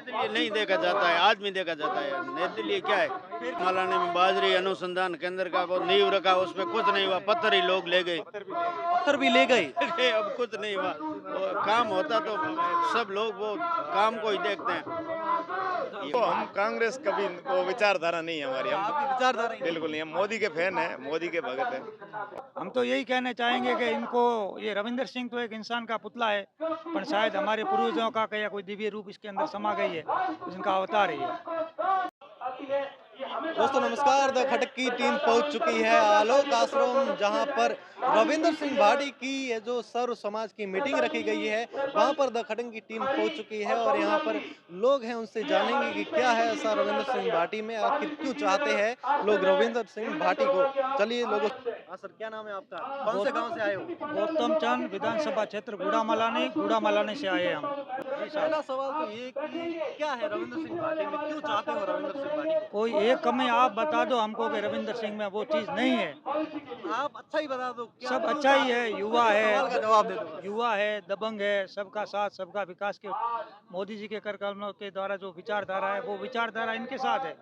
निर्दलीय नहीं देखा जाता है, आदमी देखा जाता है। निर्दलीय क्या है? मौलाना में बाजरी अनुसंधान केंद्र का वो नींव रखा, उसमें कुछ नहीं हुआ, पत्थर ही लोग ले गए। पत्थर भी ले गए। अब कुछ नहीं हुआ। वो काम होता तो सब लोग वो काम को ही देखते हैं। तो हम कांग्रेस कभी वो विचारधारा नहीं है हमारी, हम आपकी विचारधारा ही बिल्कुल नहीं, हम मोदी के फैन हैं, मोदी के भगत हैं। हम तो यही कहना चाहेंगे कि इनको ये रविंदर सिंह तो एक इंसान का पुतला है, पर शायद हमारे पूर्वजों का या कोई दिव्य रूप इसके अंदर समा गई है, इनका अवतार है ये। दोस्तों नमस्कार। द खटक की टीम पहुंच चुकी है आलोक आश्रम, जहां पर रविंदर सिंह भाटी की ये जो सर्व समाज की मीटिंग रखी गई है, वहां पर द खटक की टीम पहुंच चुकी है और यहां पर लोग हैं, उनसे जानेंगे कि क्या है ऐसा रविंदर सिंह भाटी में, आखिर क्यों चाहते हैं लोग रविंदर सिंह भाटी को। चलिए लोगों। हाँ सर, क्या नाम है आपका? कौन से गाँव से आए हो? गौतम चंद, विधानसभा क्षेत्र गुड़ा मलानी से आए हम। पहला सवाल तो ये कि क्या है रविंदर सिंह भाटी में, क्यों चाहते हो रविंदर सिंह भाटी को? कोई एक कमी आप बता दो हमको कि रविंदर सिंह में वो चीज़ नहीं है। आप अच्छा ही बता दो। क्या सब अच्छा ही है, युवा सवाल का है, जवाब दे दो। युवा है, दबंग है, सबका साथ सबका विकास के मोदी जी के कार्यक्रमों के द्वारा जो विचारधारा है वो विचारधारा इनके साथ है।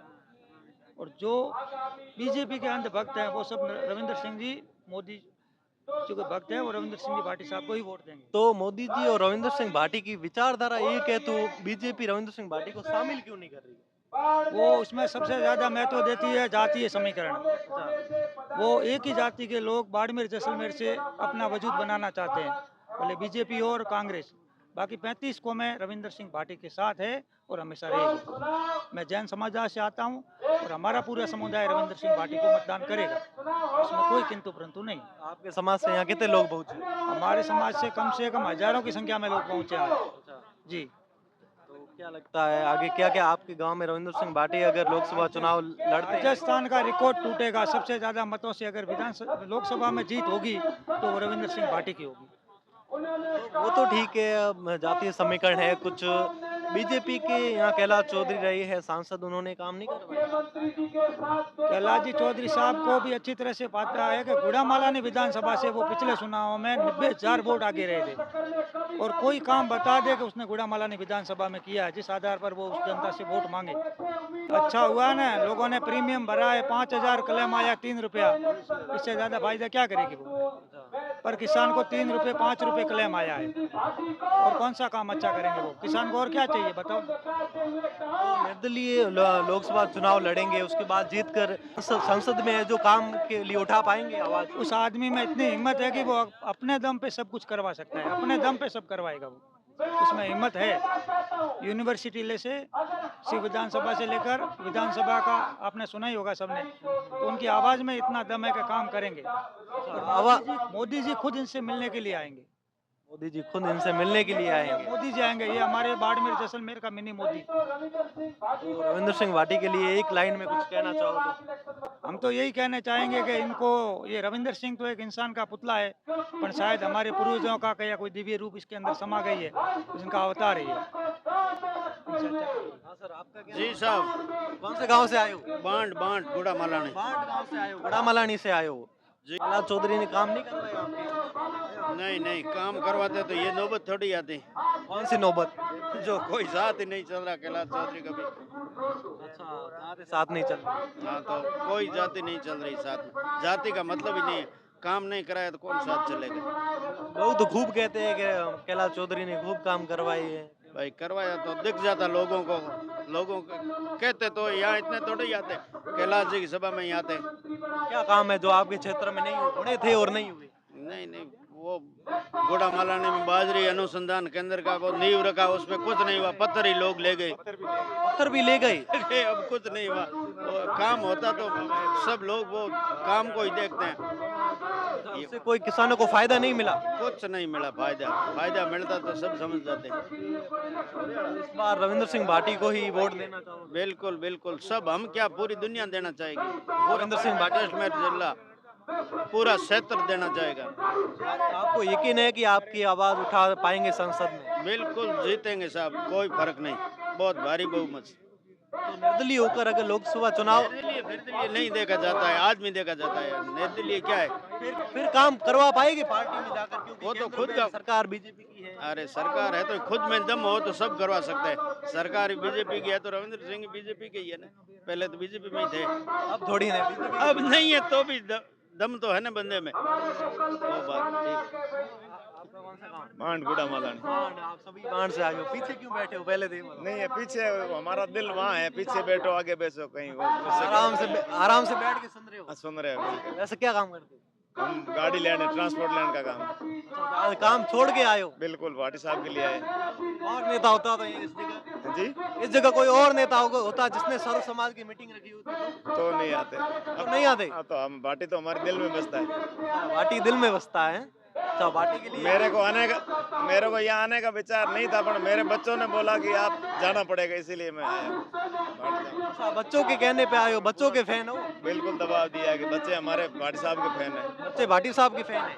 और जो बीजेपी के अंधभक्त हैं वो सब रविंदर सिंह जी, मोदी जी के भक्त हैं, वो रविंदर सिंह जी भाटी साहब को ही वोट देंगे। तो मोदी जी और रविंदर सिंह भाटी की विचारधारा एक है, तो बीजेपी रविंदर सिंह भाटी को शामिल क्यों नहीं कर रही है? वो उसमें सबसे ज़्यादा महत्व देती है जातीय समीकरण। वो एक ही जाति के लोग बाड़मेर जैसलमेर से अपना वजूद बनाना चाहते हैं, भले बीजेपी और कांग्रेस। बाकी 35 कौमें रविंदर सिंह भाटी के साथ है और हमेशा रहेगी। मैं जैन समुदाय से आता हूँ और हमारा पूरा समुदाय रविंदर सिंह भाटी को मतदान करेगा, उसमें कोई किंतु परंतु नहीं। आपके समाज से यहाँ कितने लोग पहुंचे? हमारे समाज से कम हजारों की संख्या में लोग पहुँचे हैं जी। तो क्या लगता है आगे क्या क्या आपके गांव में रविंदर सिंह भाटी अगर लोकसभा चुनाव लड़ते हैं? राजस्थान का रिकॉर्ड टूटेगा, सबसे ज्यादा मतों से अगर लोकसभा में जीत होगी तो वो रविंदर सिंह भाटी की होगी। तो वो तो ठीक है, अब जातीय समीकरण है कुछ। बीजेपी के यहाँ कैलाश चौधरी रहे हैं सांसद, उन्होंने काम नहीं करवाया। कैलाश जी चौधरी साहब को भी अच्छी तरह से पता है कि गुड़ामालानी विधानसभा से वो पिछले चुनाव में 90,000 वोट आगे रहे थे, और कोई काम बता दे कि उसने गुड़ामालानी विधानसभा में किया है जिस आधार पर वो उस जनता से वोट मांगे। अच्छा हुआ ना, लोगों ने प्रीमियम भरा है, 5,000 क्लेम आया 3 रुपया, इससे ज्यादा फायदा क्या करेगी वो। पर किसान को 3 रुपये 5 रुपये क्लेम आया है, और कौन सा काम अच्छा करेंगे वो। किसान को और क्या चाहिए बताओ। तो निर्दलीय लोकसभा चुनाव लड़ेंगे, उसके बाद जीत कर संसद में जो काम के लिए उठा पाएंगे आवाज। उस आदमी में इतनी हिम्मत है कि वो अपने दम पे सब कुछ करवा सकता है, अपने दम पे सब करवाएगा वो, उसमें हिम्मत है। यूनिवर्सिटी ले से शिव विधानसभा से लेकर विधानसभा का आपने सुना ही होगा सबने, तो उनकी आवाज में इतना दम है कि काम करेंगे। और मोदी जी खुद इनसे मिलने के लिए आएंगे। मोदी जी खुद इनसे मिलने के लिए आएंगे। मोदी जी आएंगे, ये हमारे बाड़मेर जैसलमेर का मिनी मोदी। तो रविंदर सिंह भाटी के लिए एक लाइन में कुछ कहना चाहो तो? हम तो यही कहना चाहेंगे कि इनको, ये रविंदर सिंह तो एक इंसान का पुतला है, पर शायद हमारे पूर्वजों का या कोई दिव्य रूप इसके अंदर समा गई है, इनका अवतार है ये। हाँ सर, आपका क्या? जी साहब, कौन से गांव से आए हो? बांट बांट गुड़ा मलानी। बांट गांव से आए हो, बड़ा मलानी से आए हो। जी। कैलाश चौधरी ने काम नहीं करवाया आपके? नहीं नहीं, काम करवाते तो ये नौबत थोड़ी आती। कौन सी नौबत? जो कोई साथ ही नहीं चल रहा कैलाश चौधरी का भी। अच्छा, तुम्हारे साथ नहीं चल रही। हाँ, तो कोई जाति नहीं चल रही साथ में। जाति का मतलब ही नहीं है, काम नहीं कराया तो कौन साथ चलेगा। लोग तो खूब कहते हैं कि कैलाश चौधरी ने खूब काम करवाए हैं। भाई करवाया तो दिख जाता लोगों को, लोगों को कहते तो यहाँ इतने थोड़े ही आते, कैलाश जी की सभा में ही आते। क्या काम है जो आपके क्षेत्र में नहीं हुए थे और नहीं हुए? नहीं नहीं, वो गुड़ा मलानी में बाजरी अनुसंधान केंद्र का वो नींव रखा, उसमें कुछ नहीं हुआ, पत्थर ही लोग ले गए। पत्थर भी ले गए। अब कुछ नहीं हुआ। वो काम होता तो सब लोग वो काम को ही देखते हैं। इससे कोई किसानों को फायदा नहीं मिला। कुछ नहीं मिला फायदा, फायदा मिलता तो सब समझ जाते। इस बार रविंदर सिंह भाटी को ही वोट देना चाहोगे? बिल्कुल बिल्कुल, सब हम क्या पूरी दुनिया देना चाहेगी। रविंदर सिंह भाटी में जिला पूरा क्षेत्र देना चाहेगा। आपको यकीन है कि आपकी आवाज उठा पाएंगे संसद में? बिल्कुल जीतेंगे साहब, कोई फर्क नहीं, बहुत भारी बहुमत से। तो निर्दलीय होकर अगर लोकसभा चुनाव निर्दलीय नहीं देखा जाता है, आदमी देखा जाता है। निर्दलीय क्या है? फिर काम करवा पाएगी पार्टी में जाकर, क्योंकि वो तो केंद्र खुद में का सरकार बीजेपी की है। अरे सरकार है तो खुद में दम हो तो सब करवा सकता है। सरकार बीजेपी की है तो रविंद्र सिंह बीजेपी के ही है ना, पहले तो बीजेपी में ही थे, अब थोड़ी ना बीजेपी अब नहीं है तो भी दम तो है ना बंदे में, वो बात ठीक। आपका कौन सा गाँव? मांड गुड़ा मालानी। बाढ़, आप सभी बाढ़ से आए हो, पीछे क्यों बैठे हो पहले दिन? नहीं है पीछे, हमारा दिल वहाँ है, पीछे बैठो आगे बैठो कहीं वो उससे आराम से बैठ के सुन रहे हो। सुन रहे हो। वैसे क्या काम करते हो? हम गाड़ी लेने ट्रांसपोर्ट लेने का काम। अच्छा, आज काम छोड़ के आए हो। बिल्कुल भाटी साहब के लिए आए। और नेता होता तो इस जगह, जी इस जगह कोई और नेता होता जिसने सर्व समाज की मीटिंग रखी होती तो नहीं आते, तो नहीं आते। तो हम भाटी तो हमारे दिल में बसता है। बाटी दिल में बसता है। अच्छा, बाटी के लिए मेरे को यहाँ आने का विचार नहीं था, पर मेरे बच्चों ने बोला कि आप जाना पड़ेगा, इसीलिए मैं आया भाटी साहब। अच्छा, बच्चों के कहने पे आए हो, बच्चों के फैन हो। बिल्कुल दबाव दिया कि बच्चे हमारे भाटी साहब के फैन हैं। बच्चे भाटी साहब के फैन है।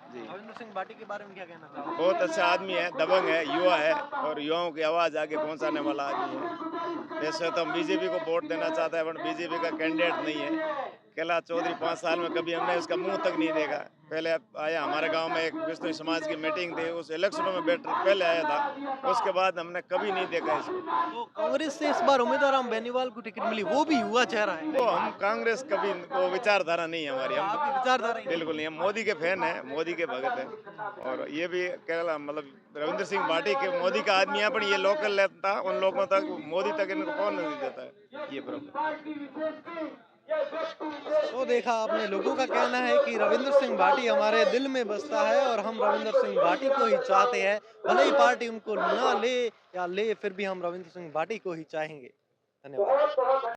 जी रविंद्र सिंह भाटी के बारे में क्या कहना चाहोगे? बहुत अच्छा आदमी है, दबंग है, युवा है और युवाओं की आवाज़ आगे पहुंचाने वाला आदमी है। वैसे तो हम बीजेपी को वोट देना चाहते हैं, पर बीजेपी का कैंडिडेट नहीं है। कैलाश चौधरी 5 साल में कभी हमने उसका मुंह तक नहीं देखा। पहले आया हमारे गांव में, एक विष्णु समाज की मीटिंग थी, उस इलेक्शनों में पहले आया था, उसके बाद हमने कभी नहीं देखा इसको। तो कांग्रेस से इस बार उम्मीदवार राम बेनीवाल को टिकट मिली, वो भी युवा चेहरा है। वो हम कांग्रेस कभी, वो विचारधारा नहीं है हमारी, हम आपकी विचारधारा ही बिल्कुल नहीं, हम मोदी के फैन हैं, मोदी के भगत हैं। और ये भी केरला मतलब रविंद्र सिंह भाटी के मोदी का आदमी है, पर ये लोकल नेता उन लोगों तक, मोदी तक इनको कौन नहीं देता है, ये प्रॉब्लम। तो देखा आपने, लोगों का कहना है कि रविंद्र सिंह भाटी हमारे दिल में बसता है और हम रविंद्र सिंह भाटी को ही चाहते हैं। भले ही पार्टी उनको ना ले या ले, फिर भी हम रविंद्र सिंह भाटी को ही चाहेंगे। धन्यवाद।